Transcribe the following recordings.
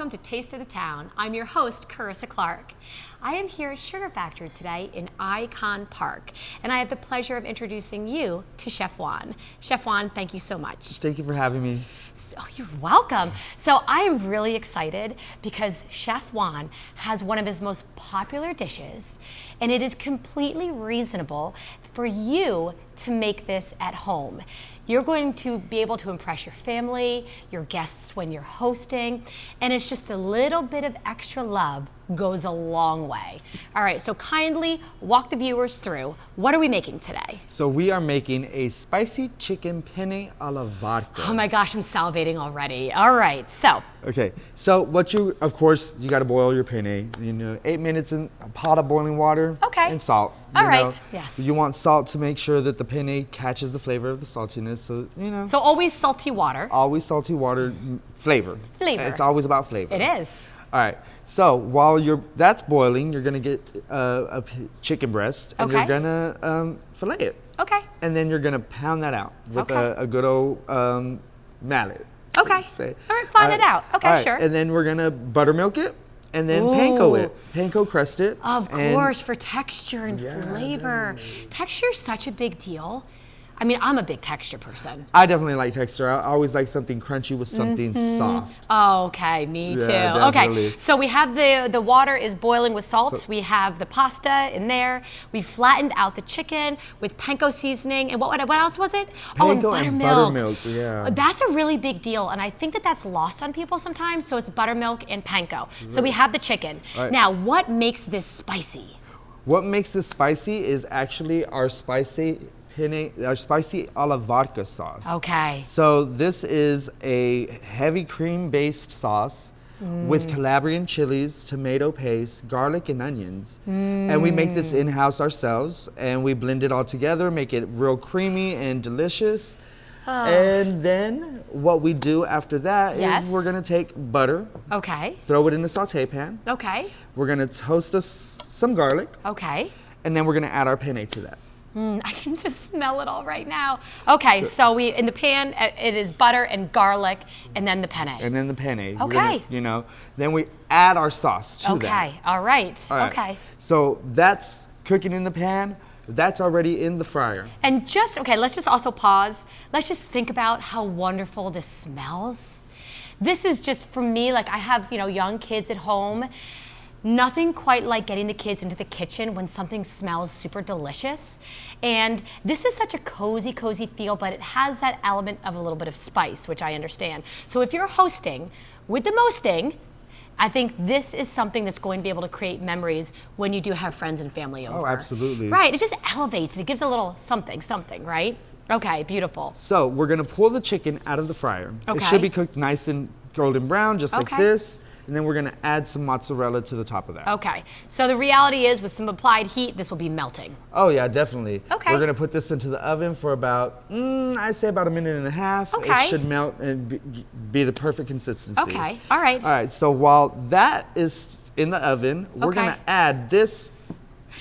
welcome to Taste of the Town. I'm your host, Carissa Clark. I am here at SugarFactory today in Icon Park, and I have the pleasure of introducing you to Chef Juan. Chef Juan, thank you so much. Thank you for having me. Oh, you're welcome. So I am really excited because Chef Juan has one of his most popular dishes, and it is completely reasonable for you to make this at home. You're going to be able to impress your family, your guests when you're hosting, and it's just a little bit of extra love goes a long way. All right, so kindly walk the viewers through. What are we making today? So we are making a spicy chicken penne alla vodka. Oh my gosh, I'm salivating already. All right, so. Okay, so of course, you gotta boil your penne. 8 minutes in a pot of boiling water. Okay. And salt. All right, yes. You want salt to make sure that the penne catches the flavor of the saltiness, So always salty water. Always salty water, flavor. Flavor. It's always about flavor. It is. All right, so while that's boiling, you're gonna get a chicken breast, and you're gonna fillet it. Okay. And then you're gonna pound that out with a good old mallet. Okay. All right, find it out. Okay, right. sure. And then we're gonna buttermilk it, and then panko it. Panko crust it. Of course, for texture and flavor. Definitely. Texture is such a big deal. I mean, I'm a big texture person. I definitely like texture. I always like something crunchy with something soft. Okay, me too. Yeah, definitely. Okay, so we have the water is boiling with salt. We have the pasta in there. We flattened out the chicken with panko seasoning. And what else was it? And buttermilk. And buttermilk, yeah. That's a really big deal, and I think that's lost on people sometimes. So it's buttermilk and panko. Right. So we have the chicken. Right. Now, what makes this spicy? What makes this spicy is actually our spicy alla vodka sauce. Okay. So this is a heavy cream-based sauce with Calabrian chilies, tomato paste, garlic, and onions. And we make this in-house ourselves, and we blend it all together, make it real creamy and delicious. And then what we do after that is we're gonna take butter. Okay. Throw it in the saute pan. Okay. We're gonna toast us some garlic. Okay. And then we're gonna add our penne to that. I can just smell it all right now. Okay, so in the pan, it is butter and garlic, and then the penne. And then the penne. Okay. Then we add our sauce to that. Okay, all right. Okay. So that's cooking in the pan. That's already in the fryer. And let's just also pause. Let's just think about how wonderful this smells. This is just, for me, like I have, young kids at home. Nothing quite like getting the kids into the kitchen when something smells super delicious. And this is such a cozy feel, but it has that element of a little bit of spice, which I understand. So if you're hosting with the mosting, I think this is something that's going to be able to create memories when you do have friends and family over. Oh, absolutely. Right, it just elevates it. It gives a little something, right? Okay, beautiful. So we're gonna pull the chicken out of the fryer. Okay. It should be cooked nice and golden brown, just like this. And then we're gonna add some mozzarella to the top of that. Okay, so the reality is with some applied heat, this will be melting. Oh yeah, definitely. Okay. We're gonna put this into the oven for about, I'd say about 1.5 minutes. Okay. It should melt and be the perfect consistency. Okay, all right. All right, so while that is in the oven, we're gonna add this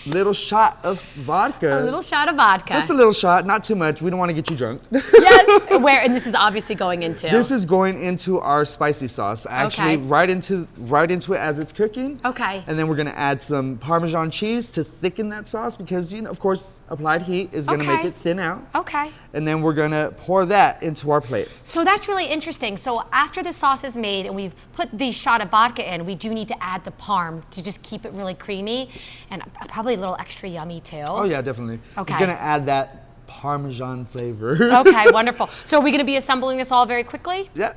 little shot of vodka. A little shot of vodka. Just a little shot, not too much. We don't want to get you drunk. Yes, and this is obviously going into? This is going into our spicy sauce. Actually, right into it as it's cooking. Okay. And then we're gonna add some Parmesan cheese to thicken that sauce because, of course, applied heat is gonna make it thin out. Okay. And then we're gonna pour that into our plate. So that's really interesting. So after the sauce is made and we've put the shot of vodka in, we do need to add the parm to just keep it really creamy and probably a little extra yummy too. Oh yeah, definitely. Okay. It's gonna add that Parmesan flavor. Okay, wonderful. So are we gonna be assembling this all very quickly? Yeah,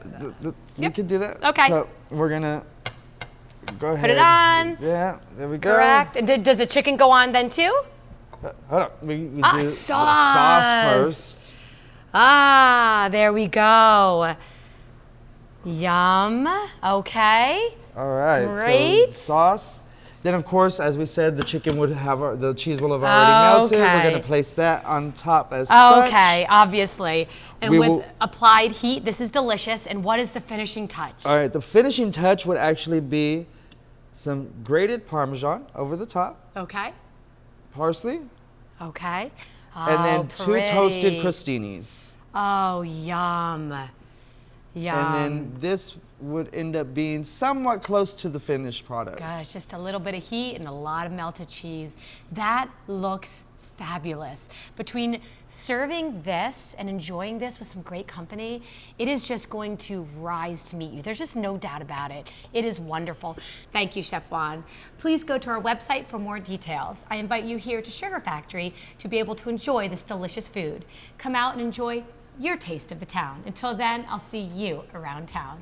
we can do that. Okay. So we're gonna go ahead. Put it on. Yeah, there we go. Correct. And does the chicken go on then too? Hold up, we do the sauce. sauce first. There we go. Yum. Okay. All right. Great. So sauce. Then, of course, as we said, the chicken would have the cheese will have already melted. We're going to place that on top as such. Okay, obviously. And with applied heat, this is delicious. And what is the finishing touch? All right, the finishing touch would actually be some grated Parmesan over the top. Okay. Parsley. Okay. And then 2 toasted crostinis. Oh, yum. Yum. And then this would end up being somewhat close to the finished product. Gosh, just a little bit of heat and a lot of melted cheese. That looks fabulous. Between serving this and enjoying this with some great company, it is just going to rise to meet you. There's just no doubt about it. It is wonderful. Thank you, Chef Juan. Please go to our website for more details. I invite you here to Sugar Factory to be able to enjoy this delicious food. Come out and enjoy your taste of the town. Until then, I'll see you around town.